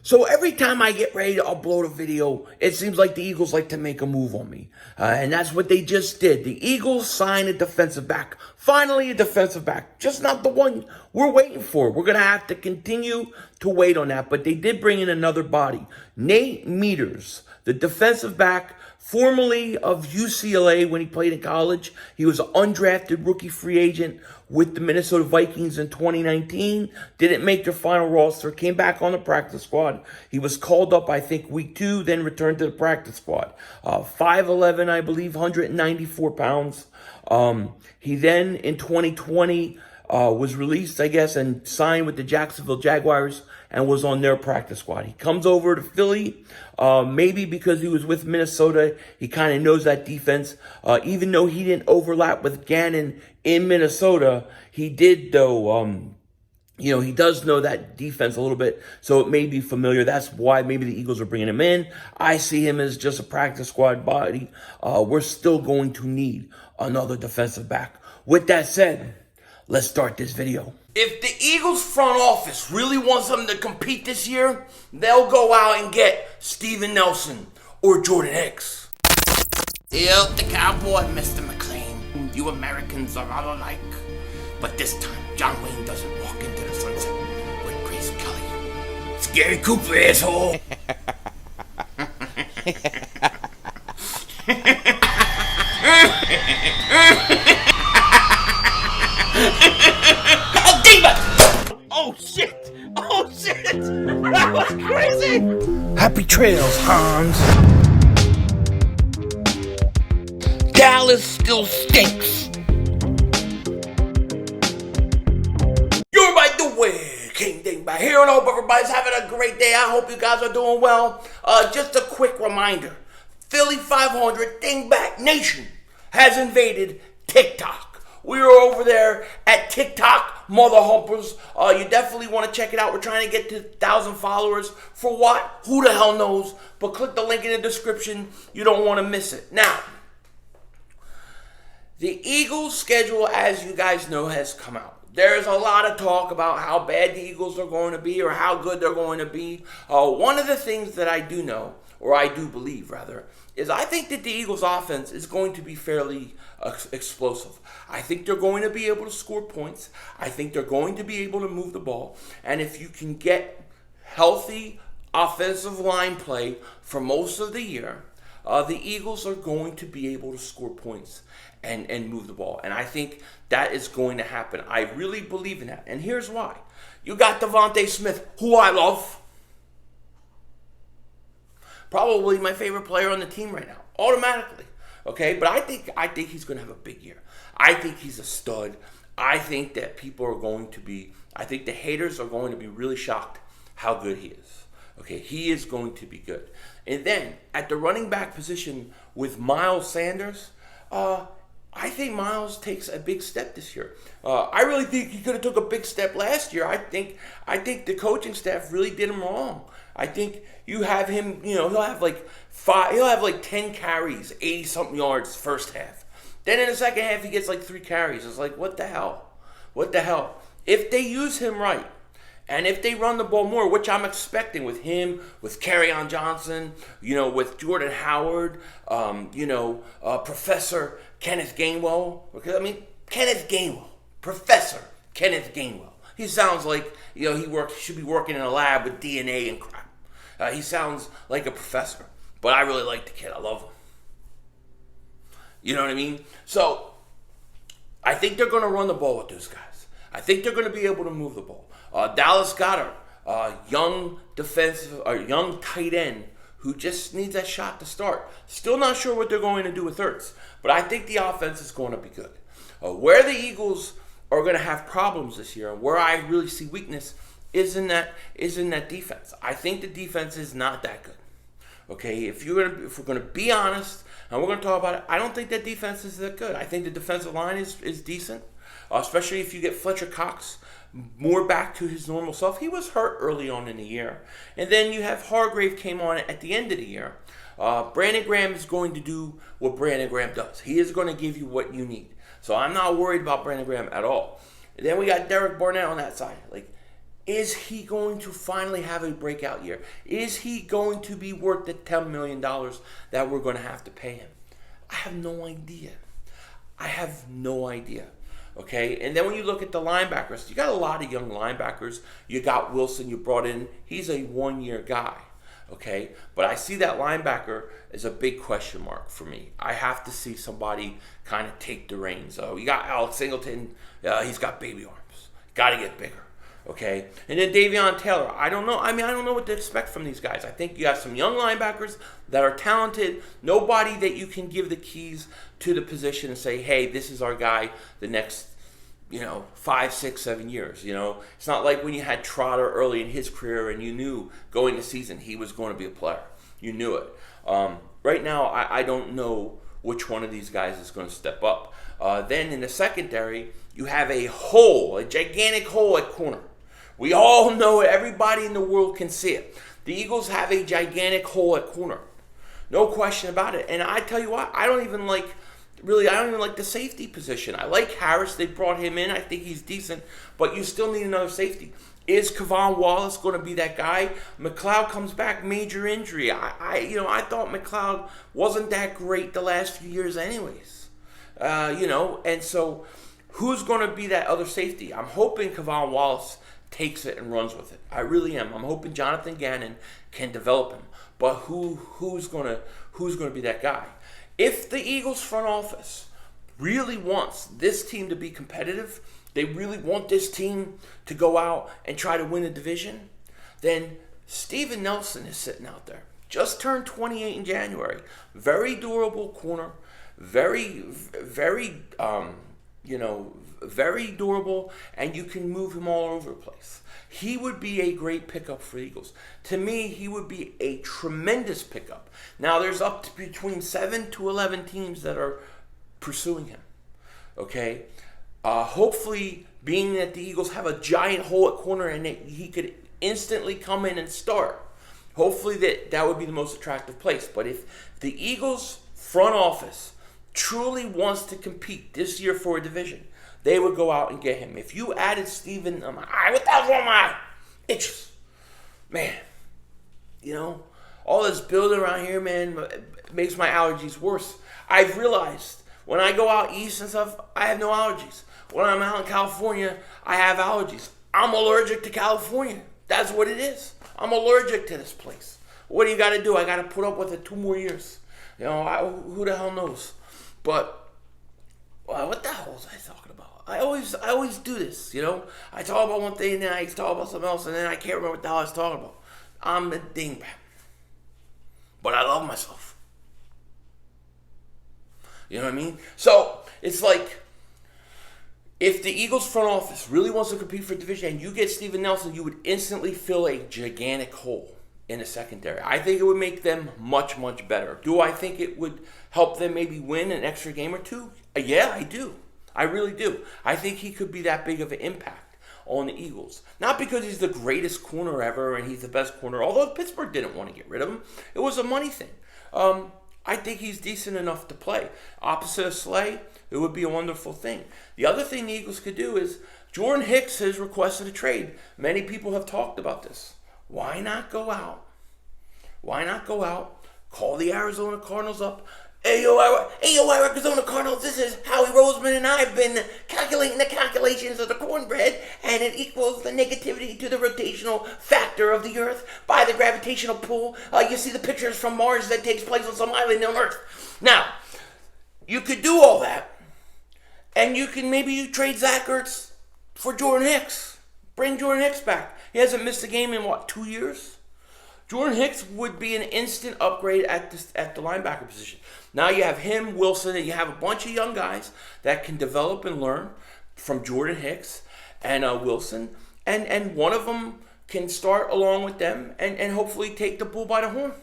So every time I get ready to upload a video, it seems like the Eagles like to make a move on me. And that's what they just did. The Eagles signed a defensive back. Finally, a defensive back. Just not the one we're waiting for. We're going to have to continue to wait on that. But they did bring in another body. Nate Meadors, the defensive back, formerly of UCLA when he played in college. He was an undrafted rookie free agent with the Minnesota Vikings in 2019. Didn't make their final roster. Came back on the practice squad. He was called up, I think, week 2, then returned to the practice squad. 5'11", I believe, 194 pounds. He then, in 2020, was released, I guess, and signed with the Jacksonville Jaguars and was on their practice squad. He comes over to Philly, maybe because he was with Minnesota. He kind of knows that defense. Even though he didn't overlap with Gannon in Minnesota, he did, though, he does know that defense a little bit, so it may be familiar. That's why maybe the Eagles are bringing him in. I see him as just a practice squad body. We're still going to need another defensive back. With that said, let's start this video. If the Eagles front office really wants them to compete this year, they'll go out and get Steven Nelson or Jordan Hicks. Hail the cowboy, Mr. McLean. You Americans are all alike. But this time, John Wayne doesn't walk into the sunset with Grace Kelly. Scary Cooper, asshole. Oh, Dingbat! Oh, shit! Oh, shit! That was crazy! Happy trails, Hans. Dallas still stinks. You're right the way, King Dingbat here, and I hope everybody's having a great day. I hope you guys are doing well. Just a quick reminder. Philly 500 Dingbat Nation has invaded TikTok. We are over there at TikTok, Mother Humpers. You definitely want to check it out. We're trying to get to 1,000 followers. For what? Who the hell knows? But click the link in the description. You don't want to miss it. Now, the Eagles' schedule, as you guys know, has come out. There's a lot of talk about how bad the Eagles are going to be or how good they're going to be. One of the things that I do know, or I do believe, rather, is I think that the Eagles' offense is going to be fairly explosive. I think they're going to be able to score points. I think they're going to be able to move the ball. And if you can get healthy offensive line play for most of the year, the Eagles are going to be able to score points and move the ball. And I think that is going to happen. I really believe in that. And here's why. You got Devontae Smith, who I love. Probably my favorite player on the team right now, automatically. Okay, but I think he's going to have a big year. I think he's a stud. I think that I think the haters are going to be really shocked how good he is. Okay, he is going to be good. And then at the running back position with Miles Sanders, I think Miles takes a big step this year. I really think he could have took a big step last year. I think the coaching staff really did him wrong. I think you have him, he'll have like 10 carries, 80-something yards first half. Then in the second half, he gets like 3 carries. It's like, what the hell? What the hell? If they use him right, and if they run the ball more, which I'm expecting with him, with Kerryon Johnson, with Jordan Howard, Professor Kenneth Gainwell. Kenneth Gainwell. Professor Kenneth Gainwell. He sounds like, he should be working in a lab with DNA and crap. He sounds like a professor. But I really like the kid. I love him. You know what I mean? So, I think they're going to run the ball with those guys. I think they're going to be able to move the ball. Dallas Goedert, young tight end who just needs that shot to start. Still not sure what they're going to do with Hurts, but I think the offense is going to be good. Where the Eagles are going to have problems this year, and where I really see weakness, is in that defense. I think the defense is not that good. Okay, if we're going to be honest, and we're going to talk about it, I don't think that defense is that good. I think the defensive line is decent, especially if you get Fletcher Cox more back to his normal self. He was hurt early on in the year. And then you have Hargrave came on at the end of the year. Brandon Graham is going to do what Brandon Graham does. He is going to give you what you need. So I'm not worried about Brandon Graham at all. And then we got Derek Barnett on that side. Is he going to finally have a breakout year? Is he going to be worth the $10 million that we're going to have to pay him? I have no idea. I have no idea. Okay, and then when you look at the linebackers, you got a lot of young linebackers. You got Wilson, you brought in. He's a one-year guy. Okay, but I see that linebacker as a big question mark for me. I have to see somebody kind of take the reins. You got Alex Singleton. He's got baby arms. Got to get bigger. Okay, and then Davion Taylor. I don't know. I don't know what to expect from these guys. I think you have some young linebackers that are talented. Nobody that you can give the keys to the position and say, hey, this is our guy the next 5, 6, 7 years. It's not like when you had Trotter early in his career and you knew going the season he was going to be a player. You knew it. Right now, I don't know which one of these guys is going to step up. Then in the secondary, you have a gigantic hole at corner. We all know it. Everybody in the world can see it. The Eagles have a gigantic hole at corner. No question about it. And I tell you what, I don't even like the safety position. I like Harris. They brought him in. I think he's decent. But you still need another safety. Is Kevon Wallace going to be that guy? McLeod comes back, major injury. I thought McLeod wasn't that great the last few years anyways. And so who's going to be that other safety? I'm hoping Kevon Wallace takes it and runs with it. I really am. I'm hoping Jonathan Gannon can develop him. But who's going to be that guy? If the Eagles front office really wants this team to be competitive, they really want this team to go out and try to win a division, then Steven Nelson is sitting out there. Just turned 28 in January. Very durable corner. Very, very, very durable, and you can move him all over the place. He would be a great pickup for Eagles. To me, he would be a tremendous pickup. Now, there's up to between 7 to 11 teams that are pursuing him. Okay? Hopefully, being that the Eagles have a giant hole at corner and that he could instantly come in and start, hopefully that would be the most attractive place. But if the Eagles front office truly wants to compete this year for a division, they would go out and get him. If you added Steven, what the hell's wrong with my itches? Man, all this building around here, man, makes my allergies worse. I've realized when I go out east and stuff, I have no allergies. When I'm out in California, I have allergies. I'm allergic to California. That's what it is. I'm allergic to this place. What do you got to do? I got to put up with it 2 more years. Who the hell knows? But what the hell was I talking about? I always do this, I talk about one thing and then I talk about something else and then I can't remember what the hell I was talking about. I'm a dingbat. But I love myself. You know what I mean? So, it's like, if the Eagles front office really wants to compete for division and you get Steven Nelson, you would instantly fill a gigantic hole in the secondary. I think it would make them much, much better. Do I think it would help them maybe win an extra game or two? Yeah, I do. I really do. I think he could be that big of an impact on the Eagles. Not because he's the greatest corner ever and he's the best corner, although Pittsburgh didn't want to get rid of him. It was a money thing. I think he's decent enough to play. Opposite of Slay, it would be a wonderful thing. The other thing the Eagles could do is, Jordan Hicks has requested a trade. Many people have talked about this. Why not go out? Call the Arizona Cardinals up. Hey, yo, Arizona Cardinals, this is Howie Roseman, and I've been calculating the calculations of the cornbread, and it equals the negativity to the rotational factor of the Earth by the gravitational pull. You see the pictures from Mars that takes place on some island on Earth. Now, you could do all that, and you trade Zach Ertz for Jordan Hicks. Bring Jordan Hicks back. He hasn't missed a game in, 2 years? Jordan Hicks would be an instant upgrade at the linebacker position. Now you have him, Wilson, and you have a bunch of young guys that can develop and learn from Jordan Hicks and Wilson. And one of them can start along with them and hopefully take the bull by the horn.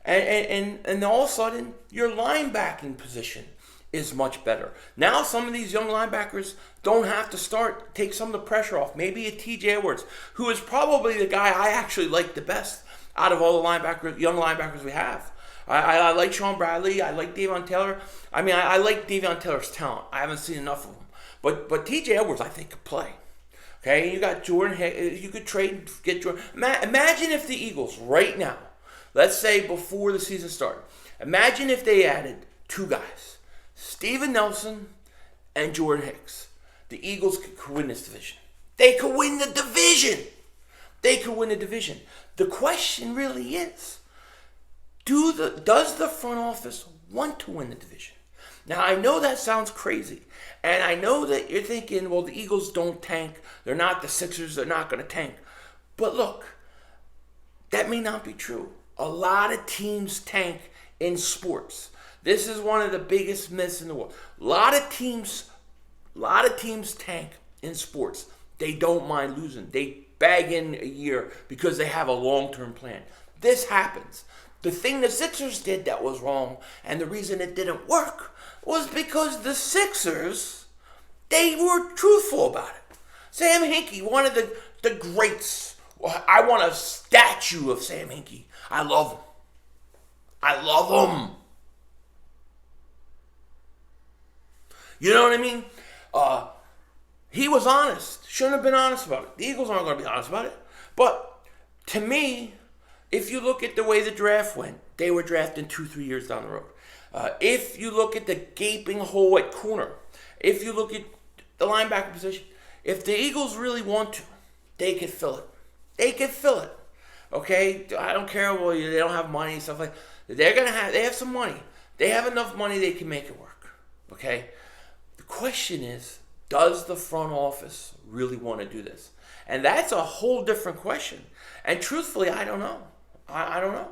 And all of a sudden, your linebacking position is much better. Now some of these young linebackers don't have to take some of the pressure off. Maybe a TJ Edwards, who is probably the guy I actually like the best out of all the young linebackers we have. I like Sean Bradley. I like Davion Taylor. I like Davion Taylor's talent. I haven't seen enough of him. But TJ Edwards, I think, could play. Okay, you got Jordan Hicks. You could trade, get Jordan. Imagine if the Eagles right now, let's say before the season started, imagine if they added two guys, Steven Nelson and Jordan Hicks. The Eagles could win this division. They could win the division. They could win the division. The question really is, does the front office want to win the division? Now, I know that sounds crazy. And I know that you're thinking, well, the Eagles don't tank. They're not the Sixers. They're not going to tank. But look, that may not be true. A lot of teams tank in sports. This is one of the biggest myths in the world. A lot of teams tank in sports. They don't mind losing. They bag in a year because they have a long-term plan. This happens. The thing the Sixers did that was wrong, and the reason it didn't work, was because the Sixers, they were truthful about it. Sam Hinkie, one of the greats. I want a statue of Sam Hinkie. I love him. I love him. You know what I mean? He was honest. Shouldn't have been honest about it. The Eagles aren't going to be honest about it. But to me, if you look at the way the draft went, they were drafting 2-3 years down the road. If you look at the gaping hole at corner, if you look at the linebacker position, if the Eagles really want to, they could fill it. They could fill it. Okay? I don't care. Well, they don't have money and stuff like that. They have some money. They have enough money they can make it work. Okay? The question is, does the front office really want to do this? And that's a whole different question. And truthfully, I don't know. I don't know.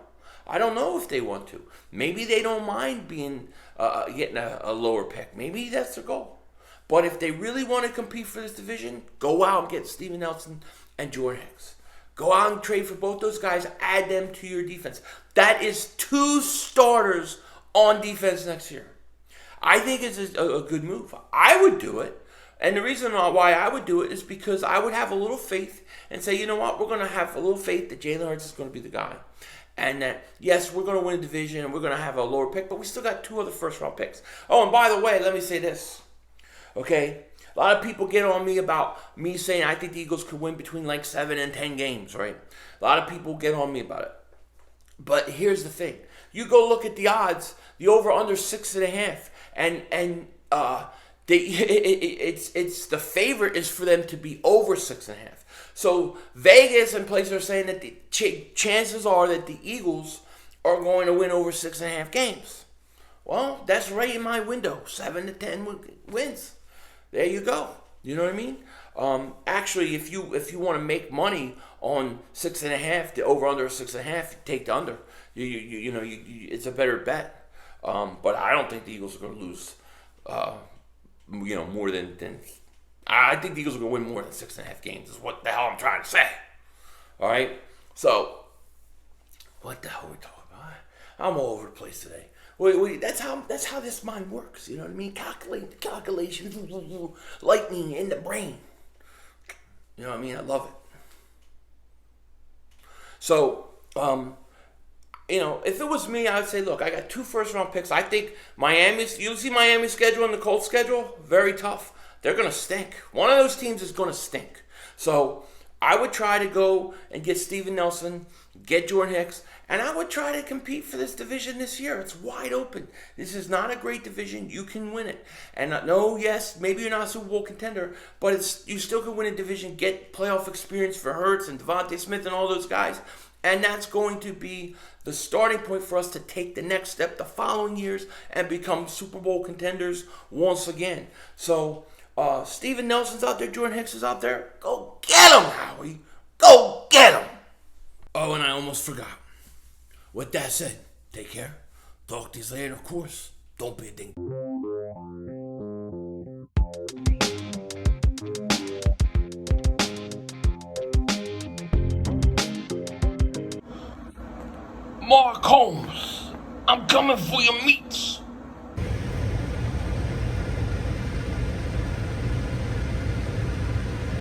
I don't know if they want to. Maybe they don't mind being getting a lower pick. Maybe that's their goal. But if they really want to compete for this division, go out and get Steven Nelson and Jordan Hicks. Go out and trade for both those guys. Add them to your defense. That is 2 starters on defense next year. I think it's a good move. I would do it. And the reason why I would do it is because I would have a little faith and say, you know what, we're going to have a little faith that Jalen Hurts is going to be the guy. And that, yes, we're going to win a division and we're going to have a lower pick, but we still got 2 other first-round picks. Oh, and by the way, let me say this. Okay? A lot of people get on me about me saying I think the Eagles could win between like 7 and 10 games, right? A lot of people get on me about it. But here's the thing. You go look at the odds, the over-under 6.5, and it's the favorite is for them to be over 6.5. So Vegas and places are saying that the chances are that the Eagles are going to win over 6.5 games. Well, that's right in my window. 7 to 10 wins. There you go. You know what I mean? Actually, if you want to make money on 6.5, the over under 6.5, take the under. It's a better bet. But I don't think the Eagles are going to lose. More than I think the Eagles are going to win more than 6.5 games. Is what the hell I'm trying to say. All right. So, what the hell are we talking about? I'm all over the place today. That's how this mind works. You know what I mean? Calculations, lightning in the brain. You know what I mean? I love it. So, if it was me, I would say, look, I got 2 first-round picks. I think you'll see Miami's schedule and the Colts' schedule, very tough. They're going to stink. One of those teams is going to stink. So I would try to go and get Steven Nelson, get Jordan Hicks, and I would try to compete for this division this year. It's wide open. This is not a great division. You can win it. And yes, maybe you're not a Super Bowl contender, but you still can win a division, get playoff experience for Hurts and Devontae Smith and all those guys. And that's going to be the starting point for us to take the next step the following years and become Super Bowl contenders once again. So, Steven Nelson's out there, Jordan Hicks is out there. Go get him, Howie. Go get him. Oh, and I almost forgot. With that said, take care. Talk to you later, of course. Don't be a ding. Mark Holmes, I'm coming for your meats.